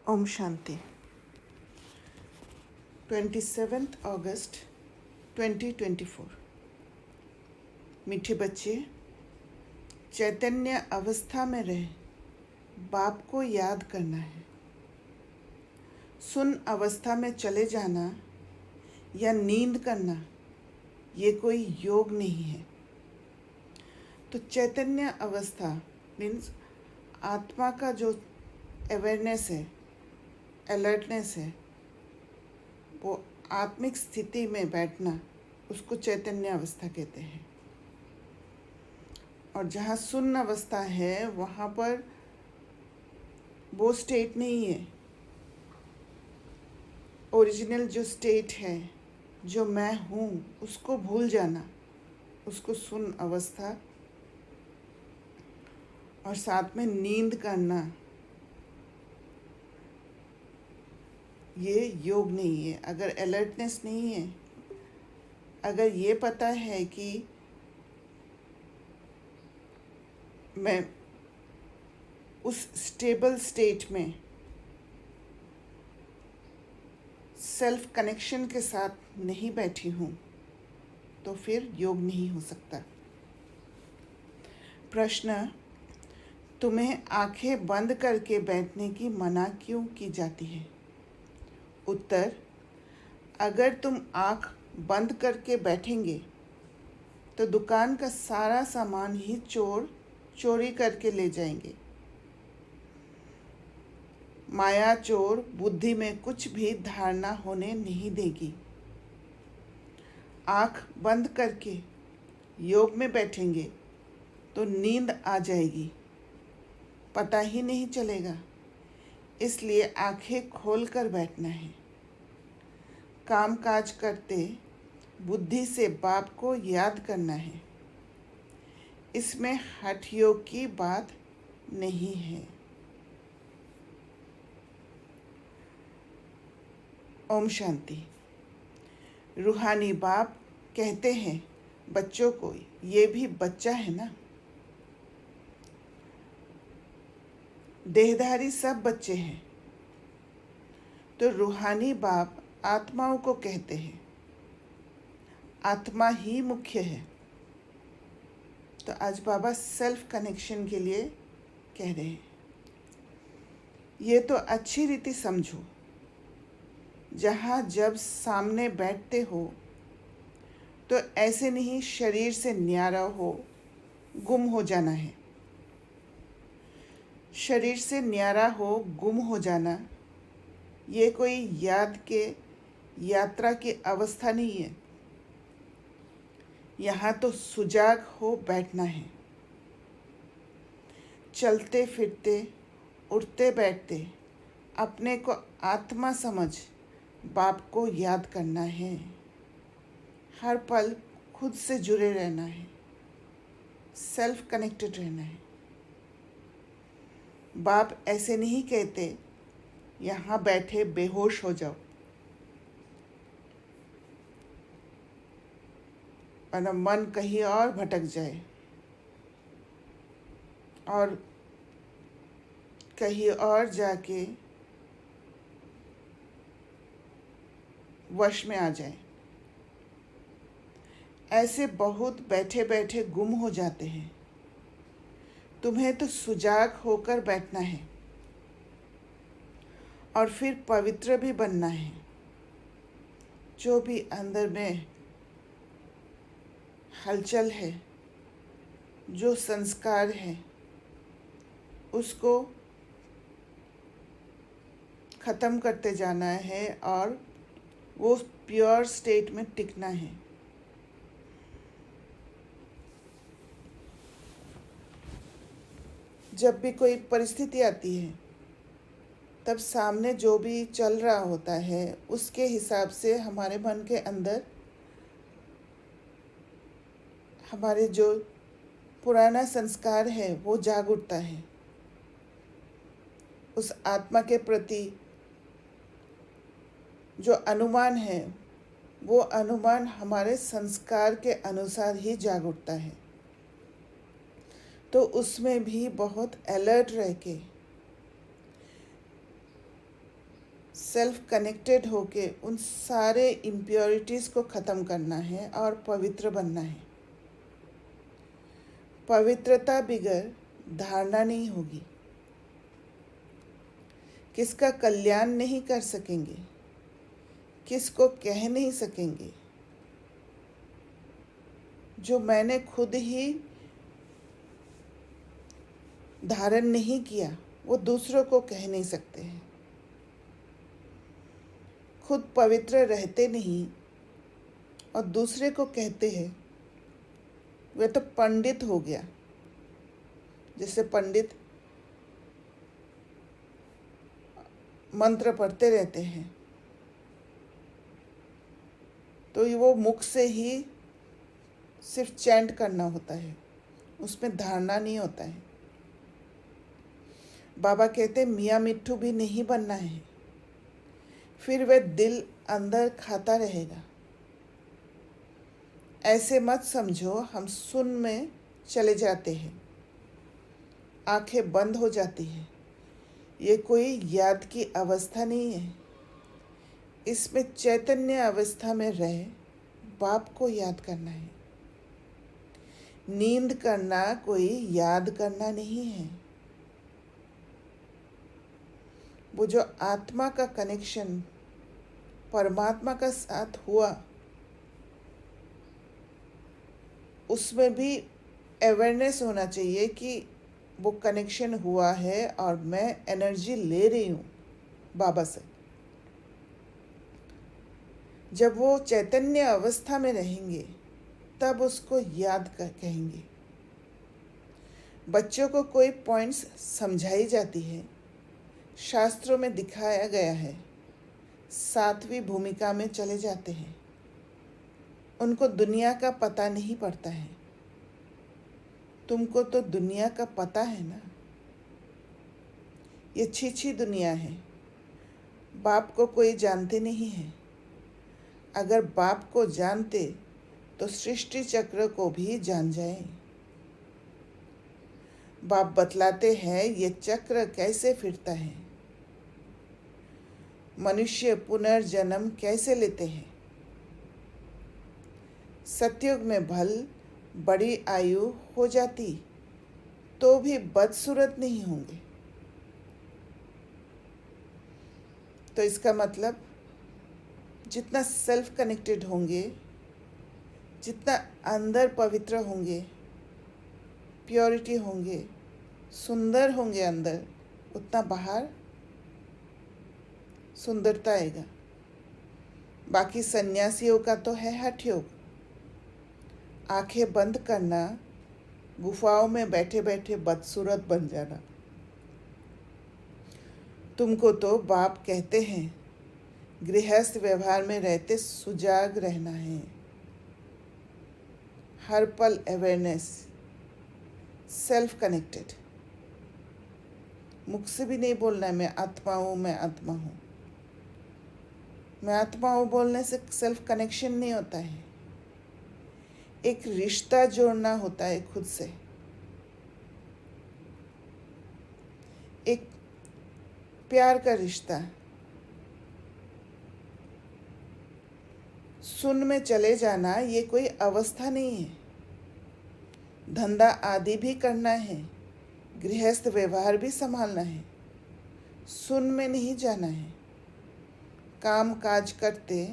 ओम शांति। 27 अगस्त 2024। मीठे बच्चे, चैतन्य अवस्था में रहे बाप को याद करना है। सुन अवस्था में चले जाना या नींद करना ये कोई योग नहीं है। तो चैतन्य अवस्था मीन्स आत्मा का जो अवेयरनेस है, अलर्टनेस है, वो आत्मिक स्थिति में बैठना, उसको चैतन्य अवस्था कहते हैं। और जहाँ शून्य अवस्था है वहाँ पर वो स्टेट नहीं है। ओरिजिनल जो स्टेट है, जो मैं हूँ, उसको भूल जाना, उसको शून्य अवस्था। और साथ में नींद करना, ये योग नहीं है। अगर अलर्टनेस नहीं है, अगर ये पता है कि मैं उस स्टेबल स्टेट में सेल्फ कनेक्शन के साथ नहीं बैठी हूँ, तो फिर योग नहीं हो सकता। प्रश्न: तुम्हें आंखें बंद करके बैठने की मना क्यों की जाती है? उत्तर: अगर तुम आँख बंद करके बैठेंगे तो दुकान का सारा सामान ही चोर चोरी करके ले जाएंगे। माया चोर बुद्धि में कुछ भी धारणा होने नहीं देगी। आँख बंद करके योग में बैठेंगे तो नींद आ जाएगी, पता ही नहीं चलेगा। इसलिए आंखें खोलकर बैठना है। काम काज करते बुद्धि से बाप को याद करना है। इसमें हठ योग की बात नहीं है। ओम शांति। रूहानी बाप कहते हैं बच्चों को, ये भी बच्चा है ना। देहधारी सब बच्चे हैं, तो रूहानी बाप आत्माओं को कहते हैं आत्मा ही मुख्य है। तो आज बाबा सेल्फ कनेक्शन के लिए कह रहे हैं, ये तो अच्छी रीति समझो। जहाँ जब सामने बैठते हो तो ऐसे नहीं शरीर से न्यारा हो, गुम हो जाना है। शरीर से न्यारा हो, गुम हो जाना, ये कोई याद के यात्रा की अवस्था नहीं है। यहाँ तो सुजाग हो बैठना है। चलते फिरते, उठते बैठते अपने को आत्मा समझ बाप को याद करना है। हर पल खुद से जुड़े रहना है, सेल्फ कनेक्टेड रहना है। बाप ऐसे नहीं कहते यहाँ बैठे बेहोश हो जाओ, वरना मन कहीं और भटक जाए और कहीं और जाके वश में आ जाए। ऐसे बहुत बैठे बैठे गुम हो जाते हैं। तुम्हें तो सुजाग होकर बैठना है और फिर पवित्र भी बनना है। जो भी अंदर में हलचल है, जो संस्कार है, उसको ख़त्म करते जाना है और वो प्योर स्टेट में टिकना है। जब भी कोई परिस्थिति आती है, तब सामने जो भी चल रहा होता है उसके हिसाब से हमारे मन के अंदर हमारे जो पुराना संस्कार है वो जाग उठता है। उस आत्मा के प्रति जो अनुमान है, वो अनुमान हमारे संस्कार के अनुसार ही जाग उठता है। तो उसमें भी बहुत अलर्ट रह के सेल्फ कनेक्टेड होके उन सारे इम्प्योरिटीज़ को ख़त्म करना है और पवित्र बनना है। पवित्रता बिगर धारणा नहीं होगी, किसका कल्याण नहीं कर सकेंगे, किसको कह नहीं सकेंगे। जो मैंने खुद ही धारण नहीं किया वो दूसरों को कह नहीं सकते हैं। खुद पवित्र रहते नहीं और दूसरे को कहते हैं, वह तो पंडित हो गया। जैसे पंडित मंत्र पढ़ते रहते हैं तो वो मुख से ही सिर्फ चैंट करना होता है, उसमें धारणा नहीं होता है। बाबा कहते मियाँ मिट्ठू भी नहीं बनना है, फिर वह दिल अंदर खाता रहेगा। ऐसे मत समझो हम सुन में चले जाते हैं, आंखें बंद हो जाती हैं। ये कोई याद की अवस्था नहीं है। इसमें चैतन्य अवस्था में रह बाप को याद करना है। नींद करना कोई याद करना नहीं है। वो जो आत्मा का कनेक्शन परमात्मा का साथ हुआ, उसमें भी अवेयरनेस होना चाहिए कि वो कनेक्शन हुआ है और मैं एनर्जी ले रही हूँ बाबा से। जब वो चैतन्य अवस्था में रहेंगे तब उसको याद कहेंगे। बच्चों को कोई पॉइंट्स समझाई जाती है, शास्त्रों में दिखाया गया है, सातवीं भूमिका में चले जाते हैं। उनको दुनिया का पता नहीं पड़ता है। तुमको तो दुनिया का पता है ना। ये छी दुनिया है। बाप को कोई जानते नहीं है। अगर बाप को जानते तो सृष्टि चक्र को भी जान जाए। बाप बतलाते हैं ये चक्र कैसे फिरता है, मनुष्य पुनर्जन्म कैसे लेते हैं। सतयुग में भल बड़ी आयु हो जाती तो भी बदसूरत नहीं होंगे। तो इसका मतलब जितना सेल्फ कनेक्टेड होंगे, जितना अंदर पवित्र होंगे, प्योरिटी होंगे, सुंदर होंगे अंदर, उतना बाहर सुंदरता आएगा। बाकी सन्यासियों का तो है हठ योग, आंखें बंद करना, गुफाओं में बैठे बैठे बदसूरत बन जाना। तुमको तो बाप कहते हैं गृहस्थ व्यवहार में रहते सुजाग रहना है, हर पल अवेयरनेस, सेल्फ कनेक्टेड। मुख से भी नहीं बोलना है मैं आत्मा हूँ, मैं आत्मा हूँ। मैं आत्मा हूँ बोलने से सेल्फ कनेक्शन नहीं होता है। एक रिश्ता जोड़ना होता है खुद से, एक प्यार का रिश्ता। सुन में चले जाना ये कोई अवस्था नहीं है। धंधा आदि भी करना है, गृहस्थ व्यवहार भी संभालना है, सुन में नहीं जाना है। काम काज करते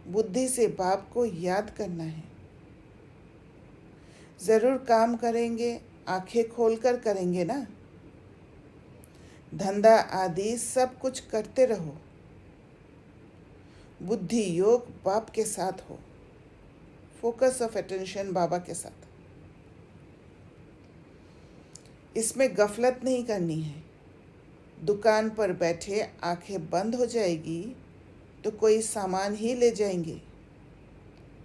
बुद्धि से बाप को याद करना है। ज़रूर काम करेंगे, आंखें खोलकर करेंगे ना। धंधा आदि सब कुछ करते रहो, बुद्धि योग बाप के साथ हो, फोकस ऑफ अटेंशन बाबा के साथ। इसमें गफलत नहीं करनी है। दुकान पर बैठे आंखें बंद हो जाएगी तो कोई सामान ही ले जाएंगे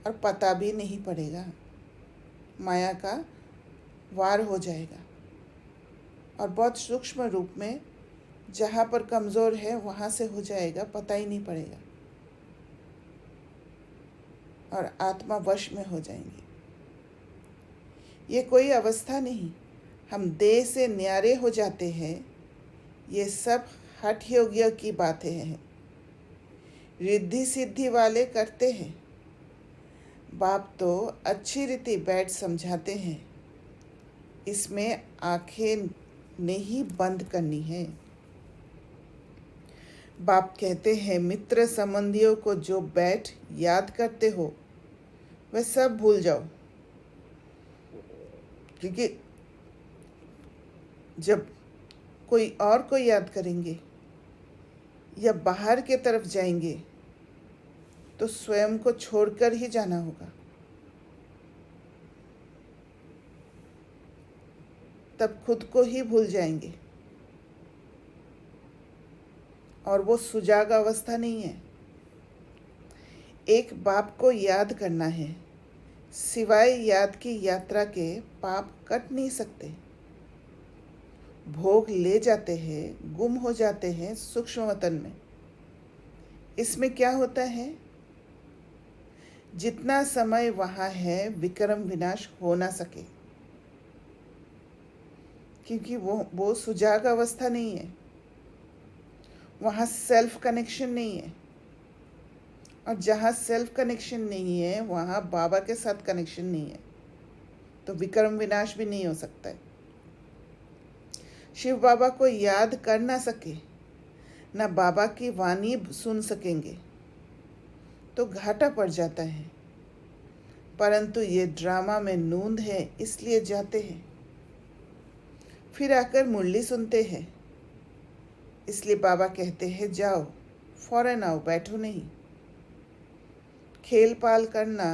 और पता भी नहीं पड़ेगा। माया का वार हो जाएगा और बहुत सूक्ष्म रूप में जहाँ पर कमज़ोर है वहाँ से हो जाएगा, पता ही नहीं पड़ेगा और आत्मा वश में हो जाएंगी। ये कोई अवस्था नहीं, हम देह से न्यारे हो जाते हैं। ये सब हठ योगियों की बातें हैं। रिद्धि सिद्धि वाले करते हैं। बाप तो अच्छी रीति बैठ समझाते हैं, इसमें आंखें नहीं बंद करनी है। बाप कहते हैं, मित्र संबंधियों को जो बैठ याद करते हो वह सब भूल जाओ, क्योंकि जब कोई और को याद करेंगे या बाहर के तरफ जाएंगे तो स्वयं को छोड़कर ही जाना होगा। तब खुद को ही भूल जाएंगे, और वो सुजाग अवस्था नहीं है। एक बाप को याद करना है, सिवाय याद की यात्रा के पाप कट नहीं सकते। भोग ले जाते हैं, गुम हो जाते हैं सूक्ष्म वतन में। इसमें क्या होता है, जितना समय वहाँ है विक्रम विनाश हो ना सके, क्योंकि वो सुजाग अवस्था नहीं है। वहाँ सेल्फ कनेक्शन नहीं है, और जहाँ सेल्फ कनेक्शन नहीं है वहाँ बाबा के साथ कनेक्शन नहीं है, तो विक्रम विनाश भी नहीं हो सकता है। शिव बाबा को याद कर ना सके, ना बाबा की वाणी सुन सकेंगे, तो घाटा पड़ जाता है। परंतु ये ड्रामा में नूंद है, इसलिए जाते हैं। फिर आकर मुरली सुनते हैं, इसलिए बाबा कहते हैं जाओ, फौरन आओ, बैठो नहीं। खेल पाल करना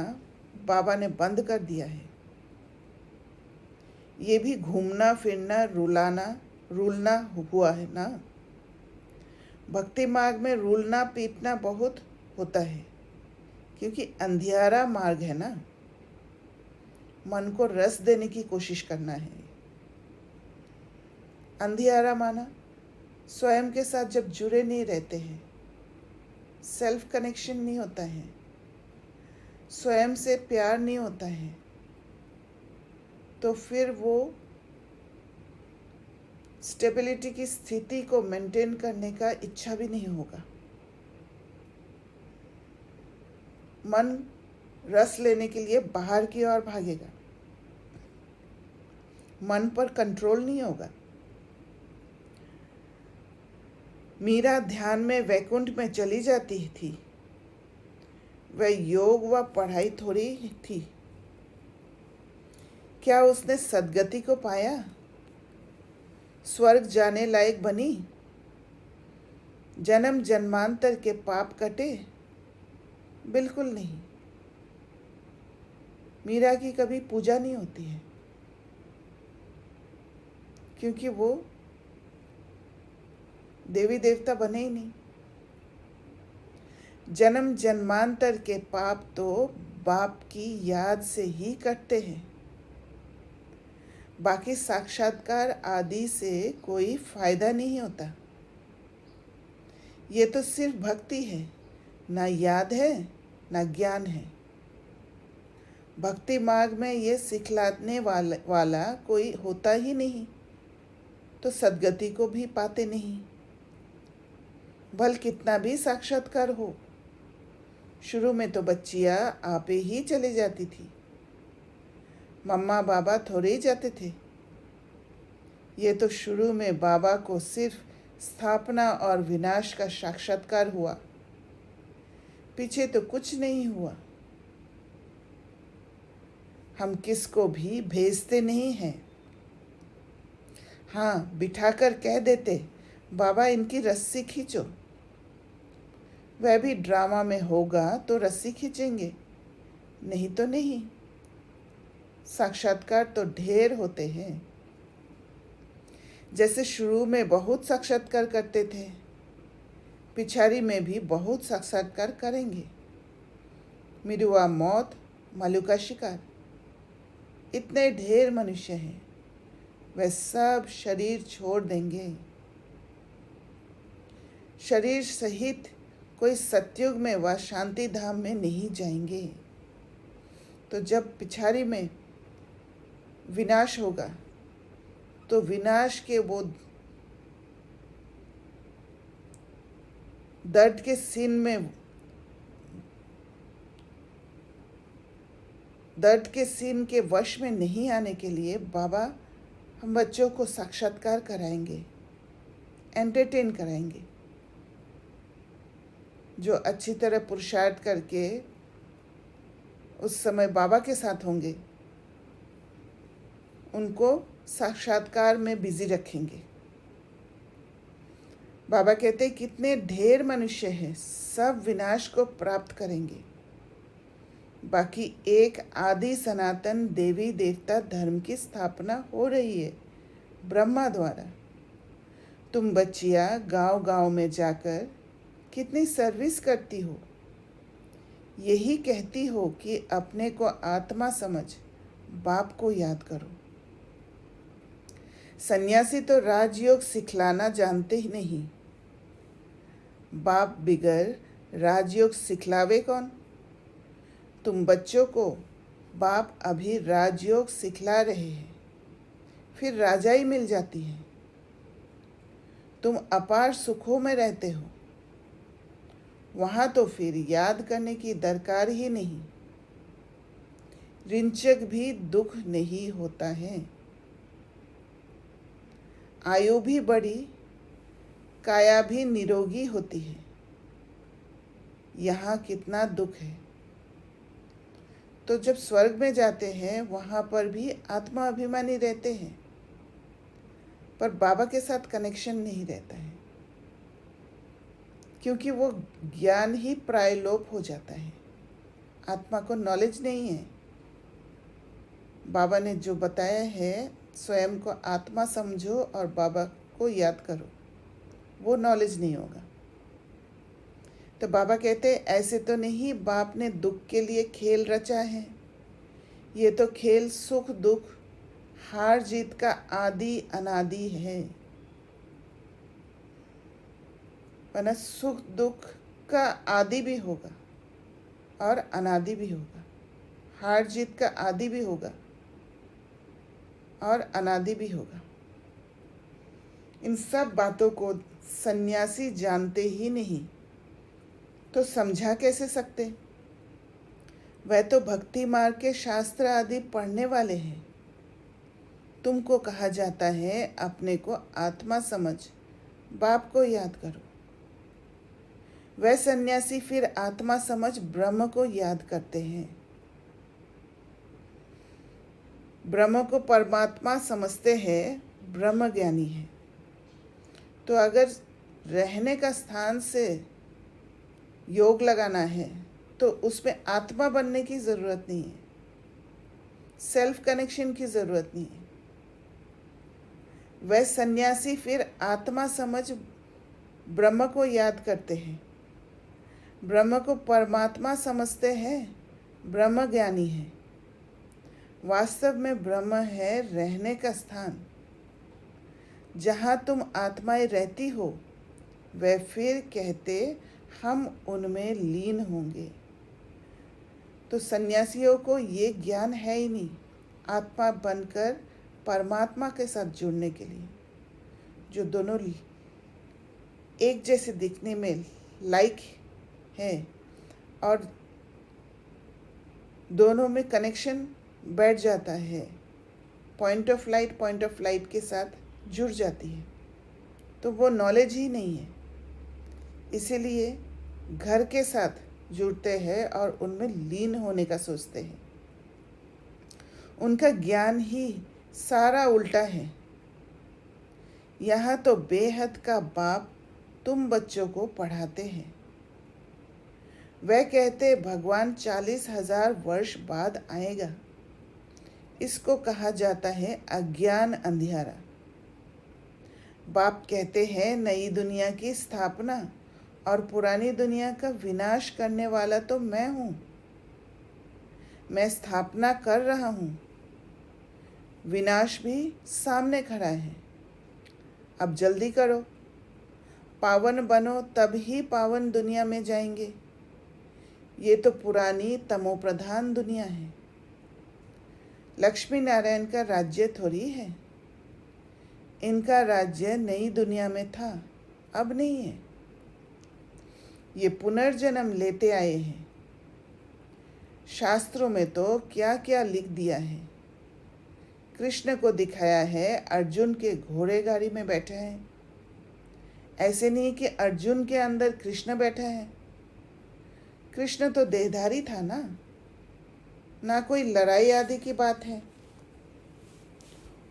बाबा ने बंद कर दिया है। ये भी घूमना फिरना रूलना हुआ है ना। भक्ति मार्ग में रूलना पीटना बहुत होता है, क्योंकि अंधियारा मार्ग है ना। मन को रस देने की कोशिश करना है। अंधियारा माना स्वयं के साथ जब जुड़े नहीं रहते हैं, सेल्फ कनेक्शन नहीं होता है, स्वयं से प्यार नहीं होता है, तो फिर वो स्टेबिलिटी की स्थिति को मेंटेन करने का इच्छा भी नहीं होगा। मन रस लेने के लिए बाहर की ओर भागेगा, मन पर कंट्रोल नहीं होगा। मीरा ध्यान में वैकुंठ में चली जाती थी, वह योग व पढ़ाई थोड़ी थी। क्या उसने सद्गति को पाया, स्वर्ग जाने लायक बनी, जन्म जन्मांतर के पाप कटे? बिल्कुल नहीं। मीरा की कभी पूजा नहीं होती है, क्योंकि वो देवी देवता बने ही नहीं। जन्म जन्मांतर के पाप तो बाप की याद से ही कटते हैं। बाकी साक्षात्कार आदि से कोई फायदा नहीं होता। ये तो सिर्फ भक्ति है, ना याद है ना ज्ञान है। भक्ति मार्ग में ये सिखलाने वाला कोई होता ही नहीं, तो सद्गति को भी पाते नहीं। भल कितना भी साक्षात्कार हो, शुरू में तो बच्चियाँ आपे ही चली जाती थी, मम्मा बाबा थोड़े ही जाते थे। ये तो शुरू में बाबा को सिर्फ स्थापना और विनाश का साक्षात्कार हुआ, पीछे तो कुछ नहीं हुआ। हम किसको भी भेजते नहीं हैं। हाँ, बिठाकर कह देते बाबा इनकी रस्सी खींचो। वह भी ड्रामा में होगा तो रस्सी खींचेंगे, नहीं तो नहीं। साक्षात्कार तो ढेर होते हैं। जैसे शुरू में बहुत साक्षात्कार करते थे, पिछाड़ी में भी बहुत साक्षात्कार करेंगे। मिरुआ मौत, मलु का शिकार, इतने ढेर मनुष्य हैं, वे सब शरीर छोड़ देंगे। शरीर सहित कोई सतयुग में व शांति धाम में नहीं जाएंगे। तो जब पिछाड़ी में विनाश होगा, तो विनाश के वो दर्द के सीन में दर्द के सीन के वश में नहीं आने के लिए बाबा हम बच्चों को साक्षात्कार कराएंगे, एंटरटेन कराएंगे। जो अच्छी तरह पुरुषार्थ करके उस समय बाबा के साथ होंगे, उनको साक्षात्कार में बिजी रखेंगे। बाबा कहते हैं कितने ढेर मनुष्य हैं, सब विनाश को प्राप्त करेंगे, बाकी एक आदि सनातन देवी देवता धर्म की स्थापना हो रही है ब्रह्मा द्वारा। तुम बच्चियाँ गांव-गांव में जाकर कितनी सर्विस करती हो, यही कहती हो कि अपने को आत्मा समझ बाप को याद करो। सन्यासी तो राजयोग सिखलाना जानते ही नहीं, बाप बिगर राजयोग सिखलावे कौन। तुम बच्चों को बाप अभी राजयोग सिखला रहे हैं, फिर राजाई मिल जाती है। तुम अपार सुखों में रहते हो, वहाँ तो फिर याद करने की दरकार ही नहीं। रिंचक भी दुख नहीं होता है, आयु भी बढ़ी, काया भी निरोगी होती है। यहाँ कितना दुख है। तो जब स्वर्ग में जाते हैं वहाँ पर भी आत्मा अभिमानी रहते हैं, पर बाबा के साथ कनेक्शन नहीं रहता है, क्योंकि वो ज्ञान ही प्रायलोप हो जाता है। आत्मा को नॉलेज नहीं है। बाबा ने जो बताया है, स्वयं को आत्मा समझो और बाबा को याद करो, वो नॉलेज नहीं होगा। तो बाबा कहते हैं ऐसे तो नहीं बाप ने दुख के लिए खेल रचा है, ये तो खेल सुख दुख हार जीत का आदि अनादि है। वरना सुख दुख का आदि भी होगा और अनादि भी होगा, हार जीत का आदि भी होगा और अनादि भी होगा। इन सब बातों को सन्यासी जानते ही नहीं तो समझा कैसे सकते। वह तो भक्ति मार्ग के शास्त्र आदि पढ़ने वाले हैं। तुमको कहा जाता है अपने को आत्मा समझ बाप को याद करो। वह सन्यासी फिर आत्मा समझ ब्रह्म को याद करते हैं, ब्रह्म को परमात्मा समझते हैं, ब्रह्म ज्ञानी है। तो अगर रहने का स्थान से योग लगाना है तो उसमें आत्मा बनने की ज़रूरत नहीं है, सेल्फ कनेक्शन की ज़रूरत नहीं है। वह सन्यासी फिर आत्मा समझ ब्रह्म को याद करते हैं, ब्रह्म को परमात्मा समझते हैं, ब्रह्म ज्ञानी है। वास्तव में ब्रह्म है रहने का स्थान। जहाँ तुम आत्माएं रहती हो, वह फिर कहते हम उनमें लीन होंगे। तो सन्यासियों को ये ज्ञान है ही नहीं आत्मा बनकर परमात्मा के साथ जुड़ने के लिए, जो दोनों एक जैसे दिखने में लाइक है और दोनों में कनेक्शन बैठ जाता है, पॉइंट ऑफ लाइट के साथ जुड़ जाती है। तो वो नॉलेज ही नहीं है, इसीलिए घर के साथ जुड़ते हैं और उनमें लीन होने का सोचते हैं। उनका ज्ञान ही सारा उल्टा है। यहाँ तो बेहद का बाप तुम बच्चों को पढ़ाते हैं। वह कहते भगवान 40,000 वर्ष बाद आएगा। इसको कहा जाता है अज्ञान अंधियारा। बाप कहते हैं नई दुनिया की स्थापना और पुरानी दुनिया का विनाश करने वाला तो मैं हूँ। मैं स्थापना कर रहा हूँ, विनाश भी सामने खड़ा है। अब जल्दी करो, पावन बनो, तब ही पावन दुनिया में जाएंगे। ये तो पुरानी तमोप्रधान दुनिया है। लक्ष्मी नारायण का राज्य थोड़ी है। इनका राज्य नई दुनिया में था, अब नहीं है। ये पुनर्जन्म लेते आए हैं। शास्त्रों में तो क्या क्या लिख दिया है। कृष्ण को दिखाया है अर्जुन के घोड़े गाड़ी में बैठे हैं। ऐसे नहीं कि अर्जुन के अंदर कृष्ण बैठा है। कृष्ण तो देहधारी था ना कोई लड़ाई आदि की बात है।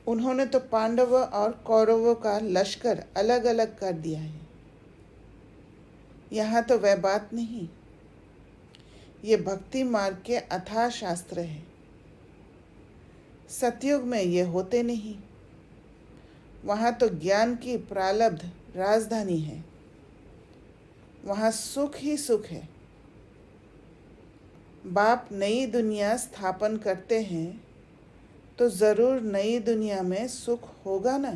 उन्होंने तो पांडवों और कौरवों का लश्कर अलग अलग कर दिया है। यहाँ तो वह बात नहीं। ये भक्ति मार्ग के अथाह शास्त्र है। सतयुग में ये होते नहीं। वहाँ तो ज्ञान की प्रालब्ध राजधानी है। वहाँ सुख ही सुख है। बाप नई दुनिया स्थापन करते हैं तो ज़रूर नई दुनिया में सुख होगा ना।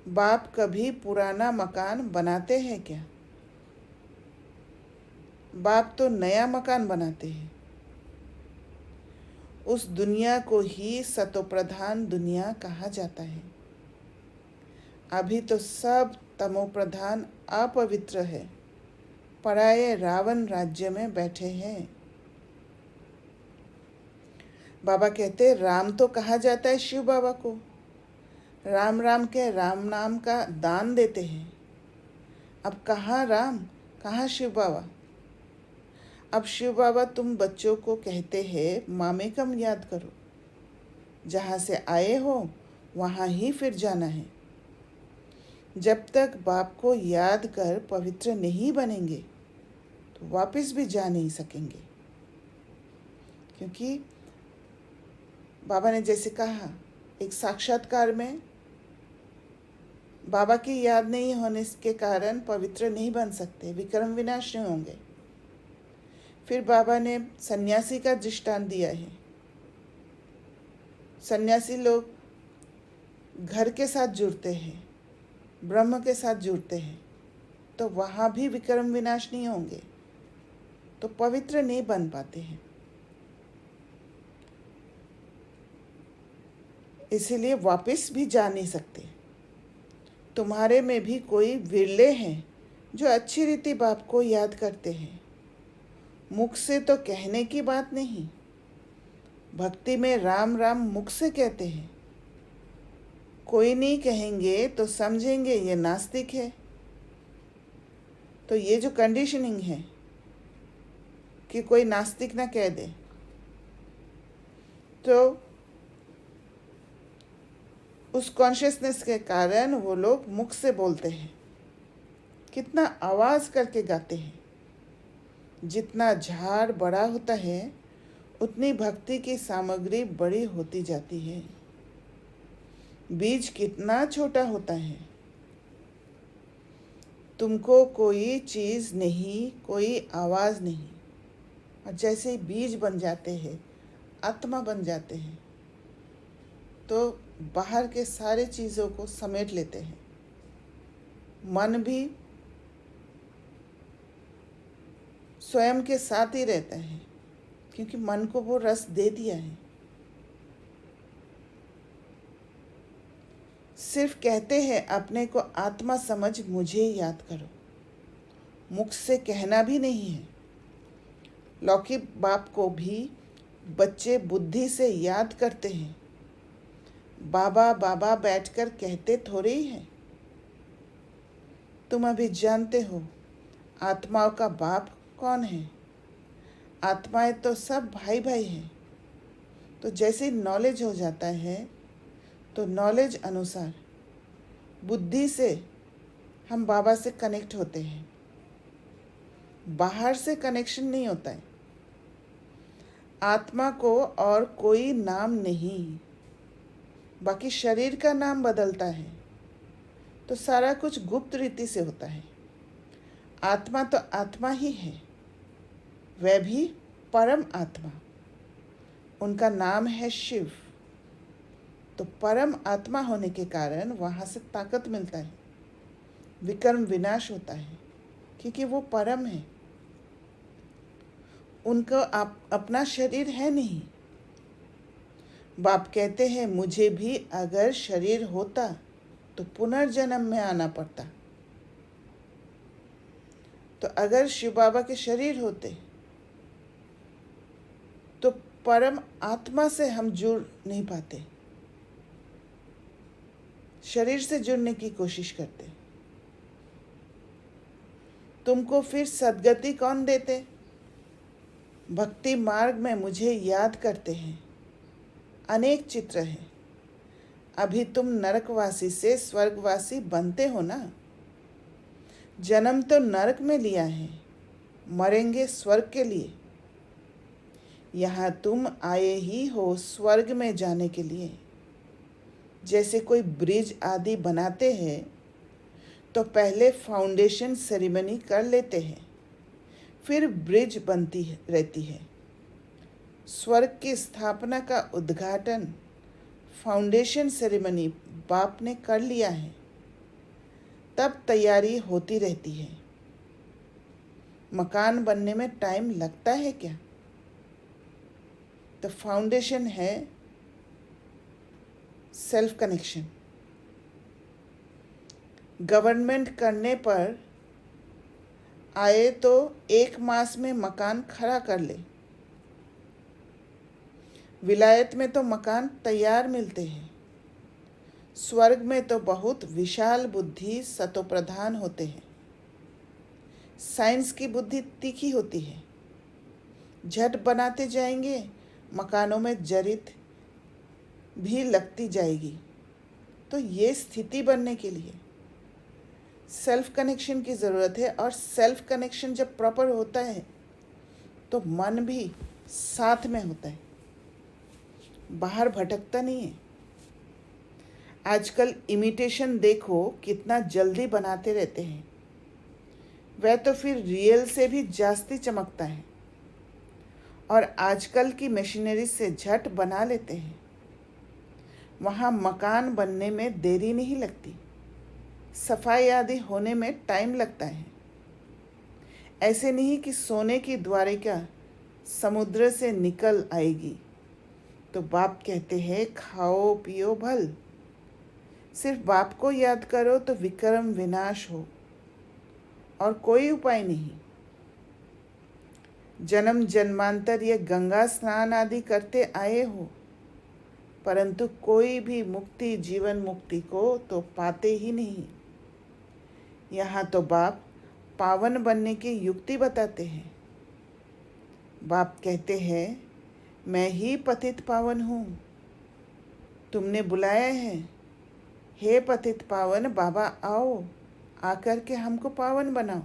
बाप कभी पुराना मकान बनाते हैं क्या? बाप तो नया मकान बनाते हैं। उस दुनिया को ही सतोप्रधान दुनिया कहा जाता है। अभी तो सब तमोप्रधान अपवित्र है, पराये रावण राज्य में बैठे हैं। बाबा कहते राम तो कहा जाता है शिव बाबा को। राम राम के राम नाम का दान देते हैं। अब कहाँ राम, कहाँ शिव बाबा? अब शिव बाबा तुम बच्चों को कहते हैं मामेकम याद करो। जहाँ से आए हो वहाँ ही फिर जाना है। जब तक बाप को याद कर पवित्र नहीं बनेंगे तो वापस भी जा नहीं सकेंगे। क्योंकि बाबा ने जैसे कहा, एक साक्षात्कार में बाबा की याद नहीं होने के कारण पवित्र नहीं बन सकते, विक्रम विनाश नहीं होंगे। फिर बाबा ने सन्यासी का दृष्टांत दिया है। सन्यासी लोग घर के साथ जुड़ते हैं, ब्रह्म के साथ जुड़ते हैं, तो वहाँ भी विक्रम विनाश नहीं होंगे, तो पवित्र नहीं बन पाते हैं। इसीलिए वापस भी जा नहीं सकते। तुम्हारे में भी कोई विरले हैं जो अच्छी रीति बाप को याद करते हैं। मुख से तो कहने की बात नहीं, भक्ति में राम राम मुख से कहते हैं। कोई नहीं कहेंगे तो समझेंगे ये नास्तिक है। तो ये जो कंडीशनिंग है कि कोई नास्तिक ना कह दे, तो उस कॉन्शियसनेस के कारण वो लोग मुख से बोलते हैं। कितना आवाज़ करके गाते हैं। जितना झाड़ बड़ा होता है उतनी भक्ति की सामग्री बड़ी होती जाती है। बीज कितना छोटा होता है। तुमको कोई चीज़ नहीं, कोई आवाज़ नहीं, और जैसे ही बीज बन जाते हैं, आत्मा बन जाते हैं, तो बाहर के सारे चीज़ों को समेट लेते हैं। मन भी स्वयं के साथ ही रहता है, क्योंकि मन को वो रस दे दिया है। सिर्फ कहते हैं अपने को आत्मा समझ मुझे याद करो, मुख से कहना भी नहीं है। लौकिक बाप को भी बच्चे बुद्धि से याद करते हैं। बाबा बाबा बैठकर कहते थोड़े ही हैं। तुम अभी जानते हो आत्माओं का बाप कौन है। आत्माएं तो सब भाई भाई हैं। तो जैसे नॉलेज हो जाता है तो नॉलेज अनुसार बुद्धि से हम बाबा से कनेक्ट होते हैं। बाहर से कनेक्शन नहीं होता है। आत्मा को और कोई नाम नहीं, बाकी शरीर का नाम बदलता है, तो सारा कुछ गुप्त रीति से होता है। आत्मा तो आत्मा ही है, वह भी परम आत्मा। उनका नाम है शिव। तो परम आत्मा होने के कारण वहाँ से ताकत मिलता है, विक्रम विनाश होता है, क्योंकि वो परम है। उनका अपना शरीर है नहीं। बाप कहते हैं मुझे भी अगर शरीर होता तो पुनर्जन्म में आना पड़ता। तो अगर शिव बाबा के शरीर होते परम आत्मा से हम जुड़ नहीं पाते, शरीर से जुड़ने की कोशिश करते। तुमको फिर सद्गति कौन देते? भक्ति मार्ग में मुझे याद करते हैं अनेक चित्र हैं। अभी तुम नरकवासी से स्वर्गवासी बनते हो ना। जन्म तो नरक में लिया है, मरेंगे स्वर्ग के लिए। यहाँ तुम आए ही हो स्वर्ग में जाने के लिए। जैसे कोई ब्रिज आदि बनाते हैं तो पहले फाउंडेशन सेरेमनी कर लेते हैं, फिर ब्रिज बनती रहती है। स्वर्ग की स्थापना का उद्घाटन फाउंडेशन सेरेमनी बाप ने कर लिया है, तब तैयारी होती रहती है। मकान बनने में टाइम लगता है क्या? तो फाउंडेशन है सेल्फ कनेक्शन। गवर्नमेंट करने पर आए तो 1 मास में मकान खड़ा कर ले। विलायत में तो मकान तैयार मिलते हैं। स्वर्ग में तो बहुत विशाल बुद्धि सतोप्रधान होते हैं। साइंस की बुद्धि तीखी होती है। झट बनाते जाएंगे, मकानों में जरित भी लगती जाएगी। तो ये स्थिति बनने के लिए सेल्फ कनेक्शन की ज़रूरत है। और सेल्फ कनेक्शन जब प्रॉपर होता है तो मन भी साथ में होता है, बाहर भटकता नहीं है। आजकल इमिटेशन देखो कितना जल्दी बनाते रहते हैं, वह तो फिर रियल से भी जास्ती चमकता है। और आजकल की मशीनरी से झट बना लेते हैं। वहाँ मकान बनने में देरी नहीं लगती, सफाई आदि होने में टाइम लगता है। ऐसे नहीं कि सोने की द्वारिका समुद्र से निकल आएगी। तो बाप कहते हैं खाओ पियो भल। सिर्फ बाप को याद करो तो विक्रम विनाश हो, और कोई उपाय नहीं। जन्म जन्मांतर ये गंगा स्नान आदि करते आए हो, परंतु कोई भी मुक्ति जीवन मुक्ति को तो पाते ही नहीं। यहाँ तो बाप पावन बनने की युक्ति बताते हैं। बाप कहते हैं मैं ही पतित पावन हूँ। तुमने बुलाया है, हे पतित पावन बाबा आओ, आकर के हमको पावन बनाओ।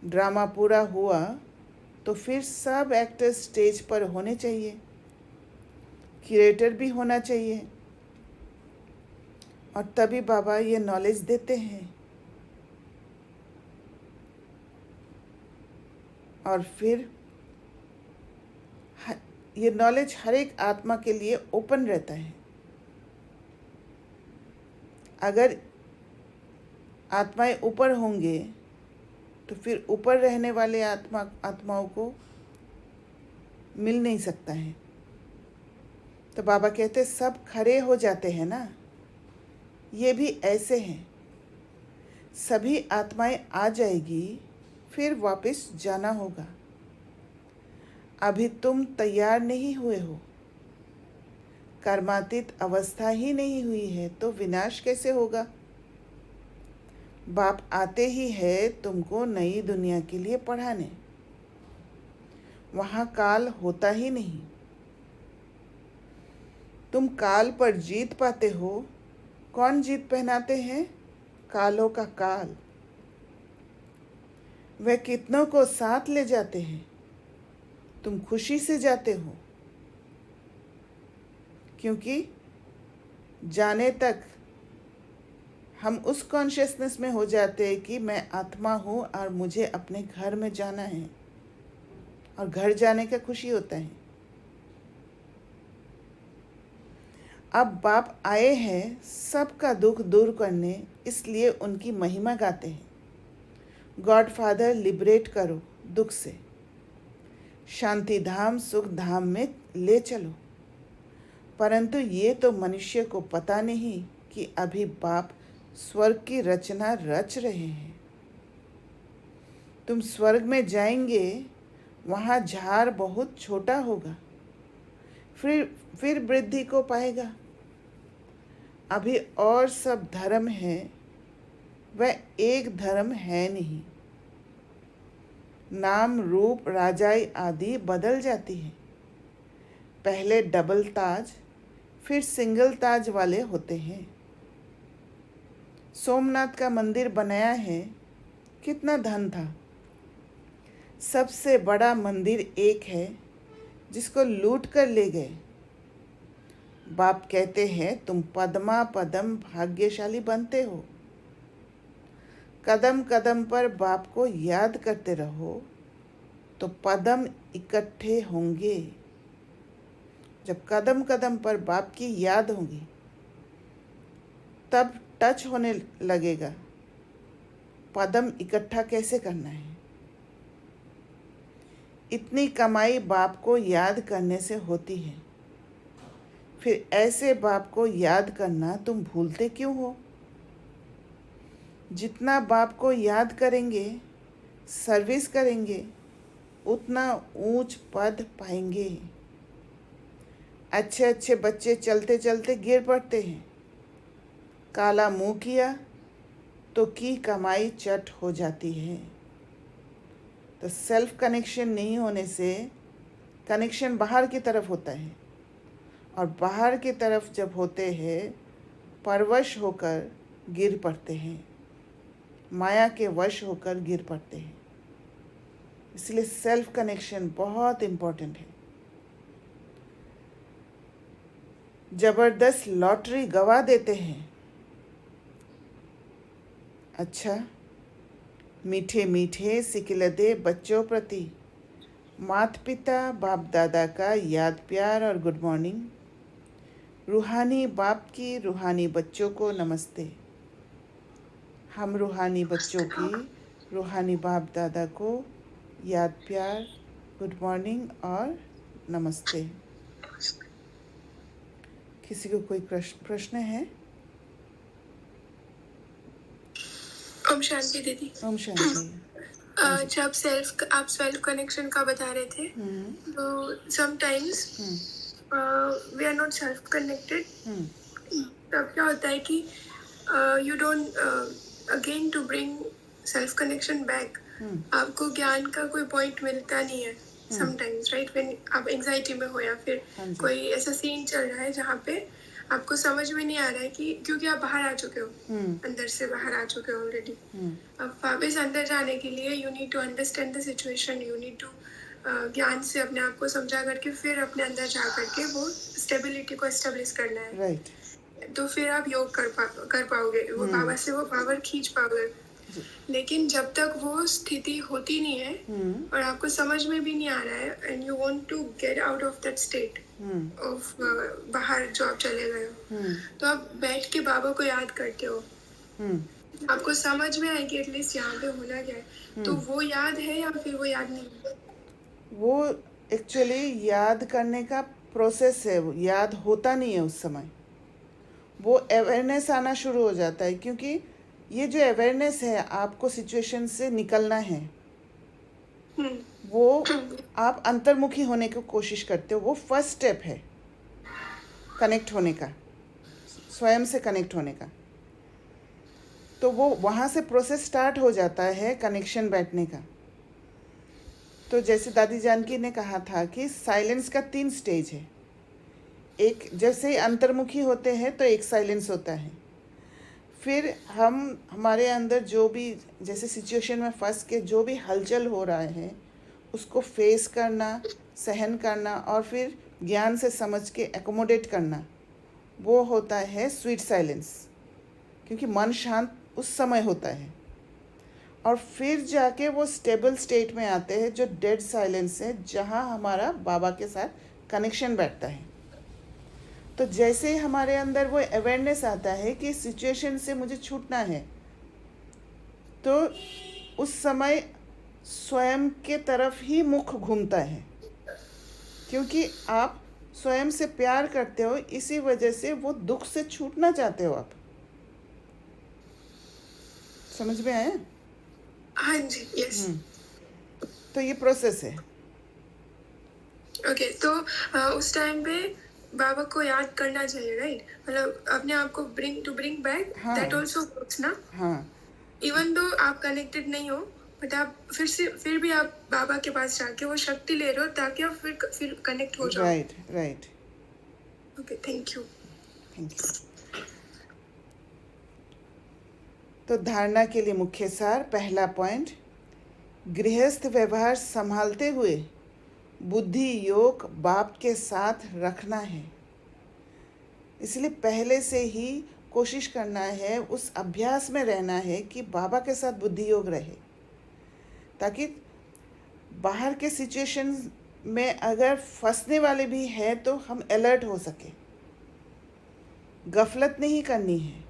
ड्रामा पूरा हुआ तो फिर सब एक्टर स्टेज पर होने चाहिए, क्यूरेटर भी होना चाहिए। और तभी बाबा ये नॉलेज देते हैं। और फिर ये नॉलेज हर एक आत्मा के लिए ओपन रहता है। अगर आत्माएं ऊपर होंगे तो फिर ऊपर रहने वाले आत्माओं को मिल नहीं सकता है। तो बाबा कहते सब खड़े हो जाते हैं ना, ये भी ऐसे हैं। सभी आत्माएं आ जाएगी, फिर वापस जाना होगा। अभी तुम तैयार नहीं हुए हो, कर्मातीत अवस्था ही नहीं हुई है, तो विनाश कैसे होगा? बाप आते ही है तुमको नई दुनिया के लिए पढ़ाने। वहाँ काल होता ही नहीं। तुम काल पर जीत पाते हो। कौन जीत पहनाते हैं? कालों का काल। वह कितनों को साथ ले जाते हैं। तुम खुशी से जाते हो, क्योंकि जाने तक हम उस कॉन्शियसनेस में हो जाते हैं कि मैं आत्मा हूँ और मुझे अपने घर में जाना है, और घर जाने का खुशी होता है। अब बाप आए हैं सबका दुख दूर करने, इसलिए उनकी महिमा गाते हैं। गॉड फादर लिबरेट करो दुख से, शांति धाम सुख धाम में ले चलो। परंतु ये तो मनुष्य को पता नहीं कि अभी बाप स्वर्ग की रचना रच रहे हैं। तुम स्वर्ग में जाएंगे, वहाँ झाड़ बहुत छोटा होगा, फिर वृद्धि को पाएगा। अभी और सब धर्म है, वह एक धर्म है नहीं। नाम रूप राजाई आदि बदल जाती है। पहले डबल ताज फिर सिंगल ताज वाले होते हैं। सोमनाथ का मंदिर बनाया है, कितना धन था। सबसे बड़ा मंदिर एक है जिसको लूट कर ले गए। बाप कहते हैं तुम पद्मा पदम भाग्यशाली बनते हो। कदम कदम पर बाप को याद करते रहो तो पदम इकट्ठे होंगे। जब कदम कदम पर बाप की याद होगी तब टच होने लगेगा पदम इकट्ठा कैसे करना है। इतनी कमाई बाप को याद करने से होती है। फिर ऐसे बाप को याद करना तुम भूलते क्यों हो? जितना बाप को याद करेंगे, सर्विस करेंगे, उतना ऊंच पद पाएंगे। अच्छे अच्छे बच्चे चलते चलते गिर पड़ते हैं। काला मुंह किया तो की कमाई चट हो जाती है। तो सेल्फ कनेक्शन नहीं होने से कनेक्शन बाहर की तरफ होता है, और बाहर की तरफ जब होते हैं परवश होकर गिर पड़ते हैं, माया के वश होकर गिर पड़ते हैं। इसलिए सेल्फ कनेक्शन बहुत इम्पोर्टेंट है। जबरदस्त लॉटरी गवा देते हैं। अच्छा, मीठे मीठे सिकिलदे बच्चों प्रति माता पिता बाप दादा का याद प्यार और गुड मॉर्निंग। रूहानी बाप की रूहानी बच्चों को नमस्ते। हम रूहानी बच्चों की रूहानी बाप दादा को याद प्यार, गुड मॉर्निंग और नमस्ते। किसी को कोई प्रश्न है? ओम शांति दीदी। ओम शांति। जब आप सेल्फ कनेक्शन का बता रहे थे, तो sometimes we are not self connected. तब क्या होता है कि you don't again to bring self connection back, आपको ज्ञान का कोई पॉइंट मिलता नहीं है समटाइम्स, राइट? व्हेन आप एंजाइटी में हो या फिर कोई ऐसा सीन चल रहा है जहाँ पे आपको समझ में नहीं आ रहा है कि, क्योंकि आप बाहर आ चुके हो, अंदर से बाहर आ चुके हो ऑलरेडी। अब वापस अंदर जाने के लिए you need to understand the situation, you need to ज्ञान से अपने आप को समझा करके फिर अपने अंदर जा करके वो स्टेबिलिटी को एस्टेब्लिश करना है। राइट। तो फिर आप योग कर पाओगे, वो बाबा से वो पावर खींच पाओगे। लेकिन जब तक वो स्थिति होती नहीं है और आपको समझ में भी नहीं आ रहा है, and you want to get out of that state of बाहर जो आप चले गए हो, तो आप बैठ के बाबा को याद करते हो, आपको समझ में आएगी एटलीस्ट यहाँ पे होना क्या है। तो वो याद है या फिर वो याद नहीं है? वो एक्चुअली याद करने का प्रोसेस है, वो याद होता नहीं है उस समय। वो अवेयरनेस आना शुरू हो जाता है, क्योंकि ये जो अवेयरनेस है, आपको सिचुएशन से निकलना है, वो आप अंतर्मुखी होने की कोशिश करते हो। वो फर्स्ट स्टेप है कनेक्ट होने का, स्वयं से कनेक्ट होने का। तो वो वहाँ से प्रोसेस स्टार्ट हो जाता है कनेक्शन बैठने का। तो जैसे दादी जानकी ने कहा था कि साइलेंस का 3 स्टेज है। एक, जैसे ही अंतर्मुखी होते हैं तो एक साइलेंस होता है। फिर हमारे अंदर जो भी, जैसे सिचुएशन में फंस के जो भी हलचल हो रहा है उसको फेस करना, सहन करना और फिर ज्ञान से समझ के एकोमोडेट करना, वो होता है स्वीट साइलेंस, क्योंकि मन शांत उस समय होता है। और फिर जाके वो स्टेबल स्टेट में आते हैं जो डेड साइलेंस है, जहाँ हमारा बाबा के साथ कनेक्शन बैठता है। तो जैसे ही हमारे अंदर वो अवेयरनेस आता है कि सिचुएशन से मुझे छूटना है, तो उस समय स्वयं के तरफ ही मुख घूमता है, क्योंकि आप स्वयं से प्यार करते हो, इसी वजह से वो दुख से छूटना चाहते हो आप। समझ में आया? हाँ जी, यस। तो ये प्रोसेस है। ओके, तो उस टाइम पे बाबा को याद करना चाहिए, राइट? मतलब अपने आप को ब्रिंग बैक, हाँ दैट आल्सो वर्क्स ना? हाँ इवन दो आप कनेक्टेड नहीं हो, बट आप फिर भी आप बाबा के पास जाके वो शक्ति ले रहे हो ताकि आप फिर कनेक्ट हो जाओ। Right right. Okay, thank you. Thank you. तो धारणा के लिए मुख्य सार, पहला पॉइंट, गृहस्थ व्यवहार संभालते हुए बुद्धि योग बाप के साथ रखना है। इसलिए पहले से ही कोशिश करना है, उस अभ्यास में रहना है कि बाबा के साथ बुद्धि योग रहे, ताकि बाहर के सिचुएशन में अगर फंसने वाले भी हैं तो हम अलर्ट हो सके। गफलत नहीं करनी है।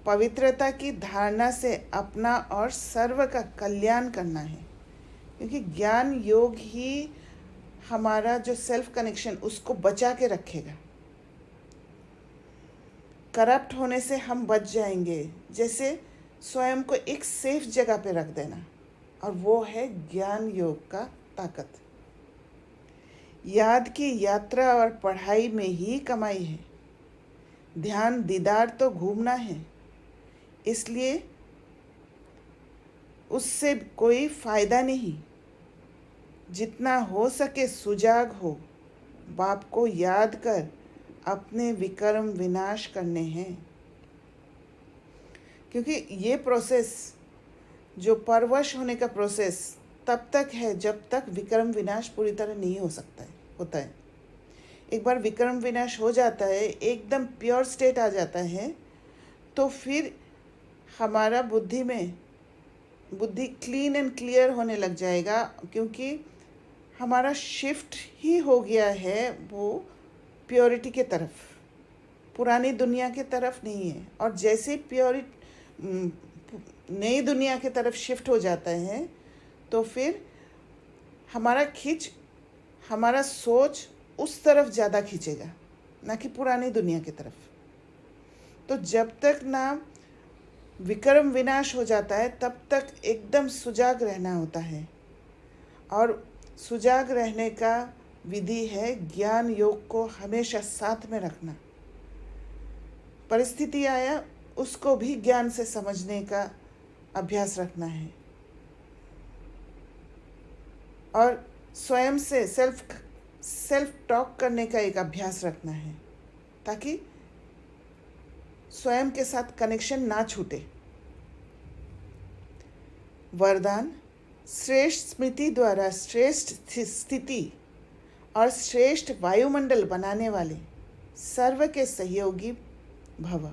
पवित्रता की धारणा से अपना और सर्व का कल्याण करना है, क्योंकि ज्ञान योग ही हमारा जो सेल्फ कनेक्शन उसको बचा के रखेगा। करप्ट होने से हम बच जाएंगे, जैसे स्वयं को एक सेफ जगह पे रख देना, और वो है ज्ञान योग का ताकत। याद की यात्रा और पढ़ाई में ही कमाई है। ध्यान दीदार तो घूमना है, इसलिए उससे कोई फायदा नहीं। जितना हो सके सुजाग हो, बाप को याद कर अपने विकर्म विनाश करने हैं, क्योंकि ये प्रोसेस, जो परवश होने का प्रोसेस, तब तक है जब तक विकर्म विनाश पूरी तरह नहीं होता है। एक बार विकर्म विनाश हो जाता है, एकदम प्योर स्टेट आ जाता है, तो फिर हमारा बुद्धि क्लीन एंड क्लियर होने लग जाएगा, क्योंकि हमारा शिफ्ट ही हो गया है वो प्योरिटी के तरफ, पुरानी दुनिया के तरफ नहीं है। और जैसे नई दुनिया की तरफ शिफ्ट हो जाता है, तो फिर हमारा सोच उस तरफ ज़्यादा खींचेगा, ना कि पुरानी दुनिया की तरफ। तो जब तक ना विकर्म विनाश हो जाता है, तब तक एकदम सुजाग रहना होता है। और सुजाग रहने का विधि है ज्ञान योग को हमेशा साथ में रखना। परिस्थिति आया, उसको भी ज्ञान से समझने का अभ्यास रखना है, और स्वयं से सेल्फ टॉक करने का एक अभ्यास रखना है, ताकि स्वयं के साथ कनेक्शन ना छूटे। वरदान, श्रेष्ठ स्मृति द्वारा श्रेष्ठ स्थिति और श्रेष्ठ वायुमंडल बनाने वाले सर्व के सहयोगी भव।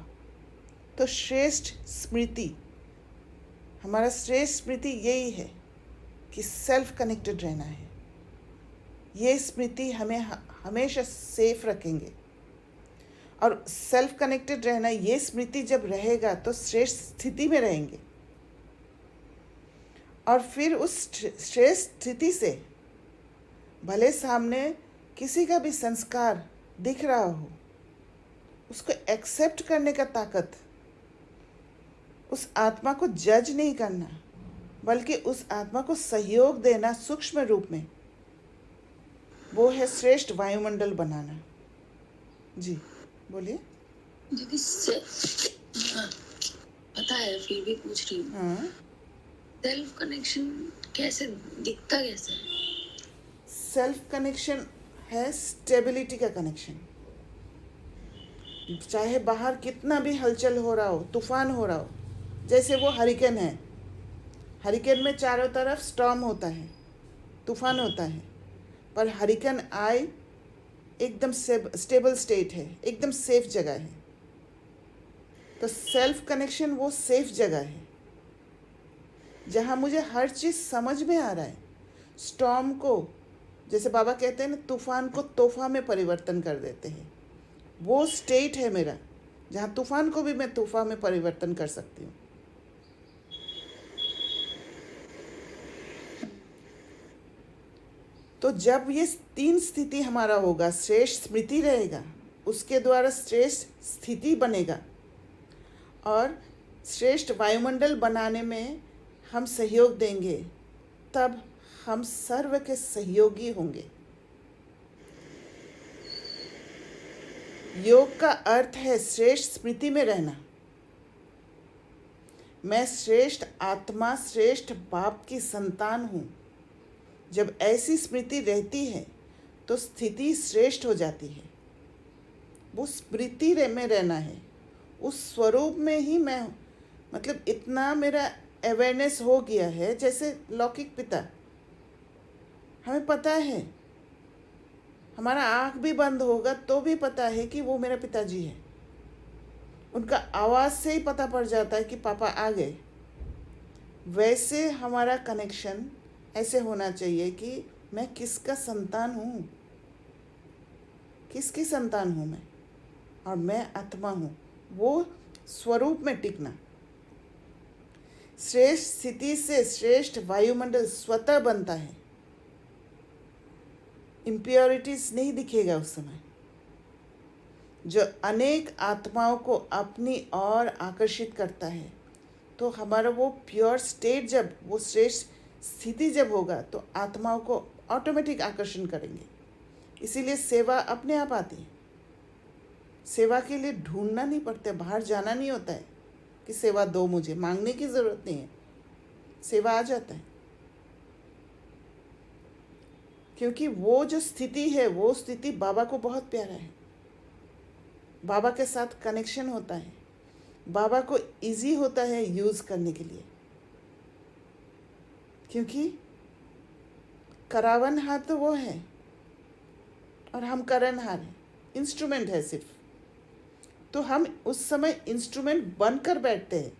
तो श्रेष्ठ स्मृति, हमारा श्रेष्ठ स्मृति यही है कि सेल्फ कनेक्टेड रहना है। ये स्मृति हमें हमेशा सेफ रखेंगे, और सेल्फ कनेक्टेड रहना, ये स्मृति जब रहेगा तो श्रेष्ठ स्थिति में रहेंगे। और फिर उस श्रेष्ठ स्थिति से भले सामने किसी का भी संस्कार दिख रहा हो, उसको एक्सेप्ट करने का ताकत, उस आत्मा को जज नहीं करना, बल्कि उस आत्मा को सहयोग देना सूक्ष्म रूप में, वो है श्रेष्ठ वायुमंडल बनाना। जी बोलिए। दीदी पता है, फिर भी पूछ रही हूँ। हाँ, सेल्फ कनेक्शन कैसे दिखता, कैसे? सेल्फ कनेक्शन है स्टेबिलिटी का कनेक्शन। चाहे बाहर कितना भी हलचल हो रहा हो, तूफान हो रहा हो, जैसे वो हरिकेन है, हरिकेन में चारों तरफ स्टॉर्म होता है, तूफान होता है, पर हरिकेन आए एकदम स्टेबल स्टेट है, एकदम सेफ जगह है। तो सेल्फ कनेक्शन वो सेफ जगह है जहाँ मुझे हर चीज़ समझ में आ रहा है। स्टॉर्म को, जैसे बाबा कहते हैं ना, तूफान को तोहफा में परिवर्तन कर देते हैं, वो स्टेट है मेरा, जहाँ तूफान को भी मैं तोहफा में परिवर्तन कर सकती हूँ। तो जब ये तीन स्थिति हमारा होगा, श्रेष्ठ स्मृति रहेगा, उसके द्वारा श्रेष्ठ स्थिति बनेगा, और श्रेष्ठ वायुमंडल बनाने में हम सहयोग देंगे, तब हम सर्व के सहयोगी होंगे। योग का अर्थ है श्रेष्ठ स्मृति में रहना। मैं श्रेष्ठ आत्मा, श्रेष्ठ बाप की संतान हूँ। जब ऐसी स्मृति रहती है तो स्थिति श्रेष्ठ हो जाती है। वो स्मृति में रहना है, उस स्वरूप में ही मैं हूँ। मतलब इतना मेरा अवेयरनेस हो गया है, जैसे लौकिक पिता, हमें पता है, हमारा आँख भी बंद होगा तो भी पता है कि वो मेरा पिताजी है। उनका आवाज़ से ही पता पड़ जाता है कि पापा आ गए। वैसे हमारा कनेक्शन ऐसे होना चाहिए कि मैं किसका संतान हूँ, किसकी संतान हूँ मैं, और मैं आत्मा हूँ। वो स्वरूप में टिकना। श्रेष्ठ स्थिति से श्रेष्ठ वायुमंडल स्वतः बनता है। इम्प्योरिटीज नहीं दिखेगा उस समय। जो अनेक आत्माओं को अपनी ओर आकर्षित करता है, तो हमारा वो प्योर स्टेट, जब वो श्रेष्ठ स्थिति जब होगा तो आत्माओं को ऑटोमेटिक आकर्षण करेंगे। इसीलिए सेवा अपने आप आती है। सेवा के लिए ढूंढना नहीं पड़ता, बाहर जाना नहीं होता है कि सेवा दो, मुझे मांगने की ज़रूरत नहीं है, सेवा आ जाता है। क्योंकि वो जो स्थिति है, वो स्थिति बाबा को बहुत प्यारा है। बाबा के साथ कनेक्शन होता है, बाबा को इजी होता है यूज़ करने के लिए। क्योंकि करावनहार तो वो है और हम करणहार हैं, इंस्ट्रूमेंट है सिर्फ। तो हम उस समय इंस्ट्रूमेंट बनकर बैठते हैं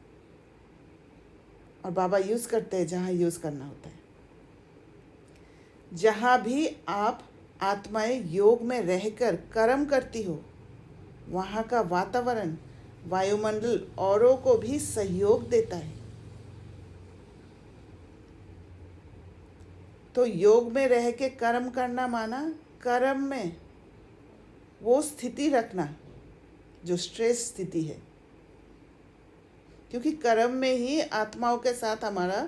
और बाबा यूज़ करते हैं जहाँ यूज़ करना होता है। जहाँ भी आप आत्माएं योग में रहकर कर्म करती हो, वहाँ का वातावरण, वायुमंडल औरों को भी सहयोग देता है। तो योग में रह के कर्म करना माना कर्म में वो स्थिति रखना जो श्रेष्ठ स्थिति है। क्योंकि कर्म में ही आत्माओं के साथ हमारा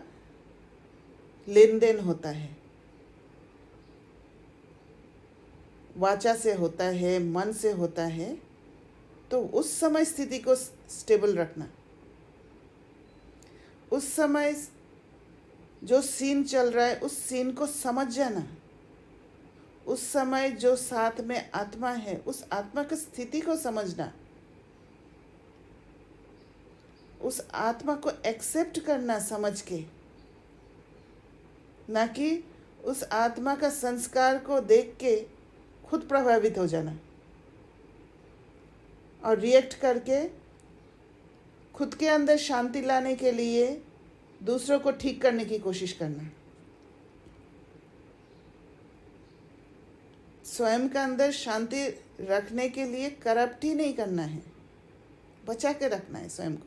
लेन देन होता है, वाचा से होता है, मन से होता है। तो उस समय स्थिति को स्टेबल रखना, उस समय जो सीन चल रहा है उस सीन को समझ जाना, उस समय जो साथ में आत्मा है उस आत्मा की स्थिति को समझना, उस आत्मा को एक्सेप्ट करना समझ के, ना कि उस आत्मा का संस्कार को देख के खुद प्रभावित हो जाना और रिएक्ट करके खुद के अंदर शांति लाने के लिए दूसरों को ठीक करने की कोशिश करना। स्वयं का अंदर शांति रखने के लिए करप्ट ही नहीं करना है, बचा के रखना है स्वयं को।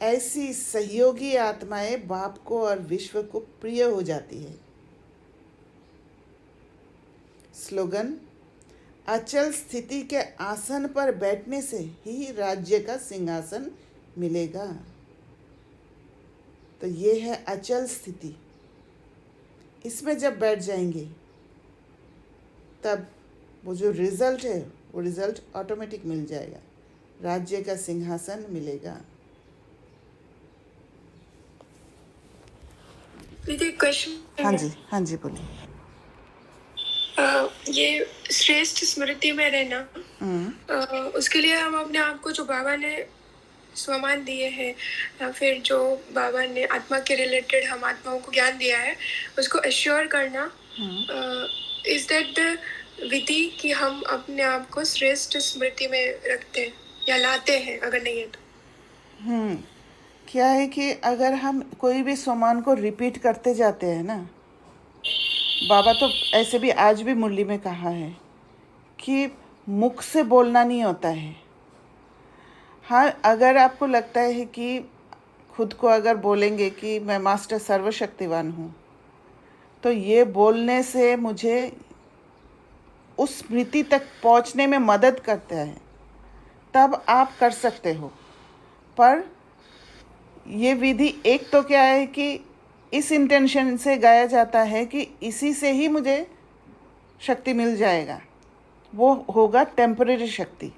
ऐसी सहयोगी आत्माएं बाप को और विश्व को प्रिय हो जाती है। स्लोगन: अचल स्थिति के आसन पर बैठने से ही राज्य का सिंहासन मिलेगा। तो ये है अचल स्थिति। इसमें जब बैठ जाएंगे तब वो जो रिजल्ट है वो रिजल्ट ऑटोमेटिक मिल जाएगा, राज्य का सिंहासन मिलेगा। दीदी क्वेश्चन। हाँ जी बोलिए। ये श्रेष्ठ स्मृति में रहना, उसके लिए हम अपने आप को, जो बाबा ने स्वमान दिए हैं या फिर जो बाबा ने आत्मा के रिलेटेड हम आत्माओं को ज्ञान दिया है, उसको एश्योर करना, इज दैट द विधि कि हम अपने आप को श्रेष्ठ स्मृति में रखते हैं या लाते हैं, अगर नहीं है तो? क्या है कि अगर हम कोई भी स्वमान को रिपीट करते जाते हैं ना, बाबा तो ऐसे भी आज भी मुरली में कहा है कि मुख से बोलना नहीं होता है। हाँ, अगर आपको लगता है कि खुद को अगर बोलेंगे कि मैं मास्टर सर्वशक्तिवान हूँ, तो ये बोलने से मुझे उस स्मृति तक पहुँचने में मदद करता है, तब आप कर सकते हो। पर ये विधि एक तो क्या है कि इस इंटेंशन से गाया जाता है कि इसी से ही मुझे शक्ति मिल जाएगा, वो होगा टेम्पररी शक्ति।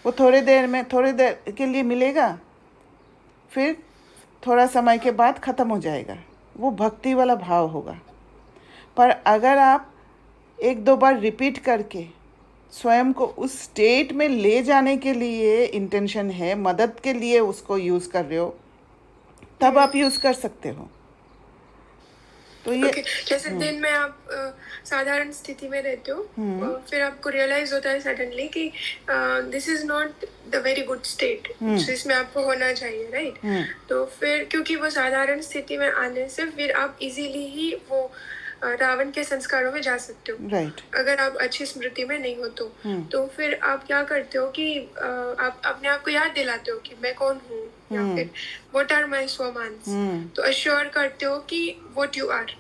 वो थोड़ी देर के लिए मिलेगा, फिर थोड़ा समय के बाद ख़त्म हो जाएगा। वो भक्ति वाला भाव होगा। पर अगर आप एक दो बार रिपीट करके स्वयं को उस स्टेट में ले जाने के लिए इंटेंशन है, मदद के लिए उसको यूज़ कर रहे हो, तब आप यूज़ कर सकते हो। तो ये जैसे दिन में आप साधारण स्थिति में रहते हो, फिर आपको रियलाइज होता है सडनली कि this is not the very good state जिसमें आपको होना चाहिए, राइट? तो फिर क्योंकि वो साधारण स्थिति में आने से फिर आप इजीली ही वो रावण के संस्कारों में जा सकते हो, राइट। अगर आप अच्छी स्मृति में नहीं हो तो फिर आप क्या करते हो कि आप अपने आप को याद दिलाते हो कि मैं कौन हूँ, या फिर व्हाट आर माय स्वमान्स, तो अश्योर करते हो कि व्हाट यू आर।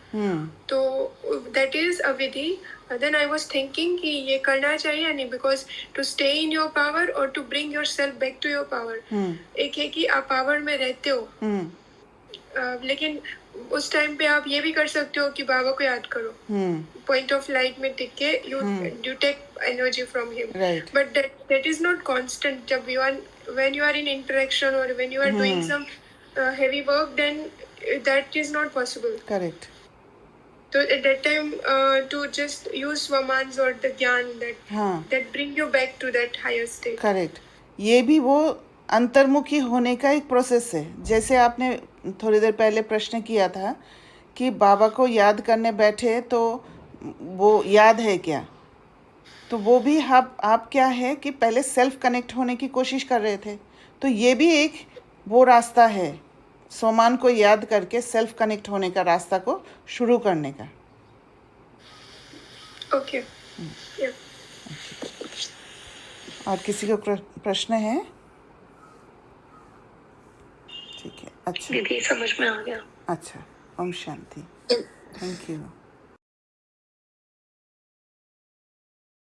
तो दैट इज अ विधि। देन आई वाज थिंकिंग कि ये करना चाहिए या नहीं, because to stay in your power और to bring yourself back to your power, एक है कि आप पावर में रहते हो, लेकिन उस टाइम पे आप ये भी कर सकते हो कि बाबा को याद करो, पॉइंट ऑफ लाइट में टिक के you take energy from him, but that is not constant. जब you are when you are in interaction or when you are doing some heavy work, then that is not possible. Correct. So at that time to just use swamans or the gyan that bring you back to that higher state. Correct. ये भी वो अंतर्मुखी होने का एक process है। जैसे आपने थोड़ी देर पहले प्रश्न किया था कि बाबा को याद करने बैठे तो वो याद है क्या, तो वो भी आप क्या है कि पहले सेल्फ कनेक्ट होने की कोशिश कर रहे थे, तो ये भी एक वो रास्ता है स्वमान को याद करके सेल्फ कनेक्ट होने का रास्ता को शुरू करने का। ओके। और किसी को प्रश्न है? ठीक है, अच्छा दीदी समझ में आ गया। अच्छा, ओम शांति, थैंक यू।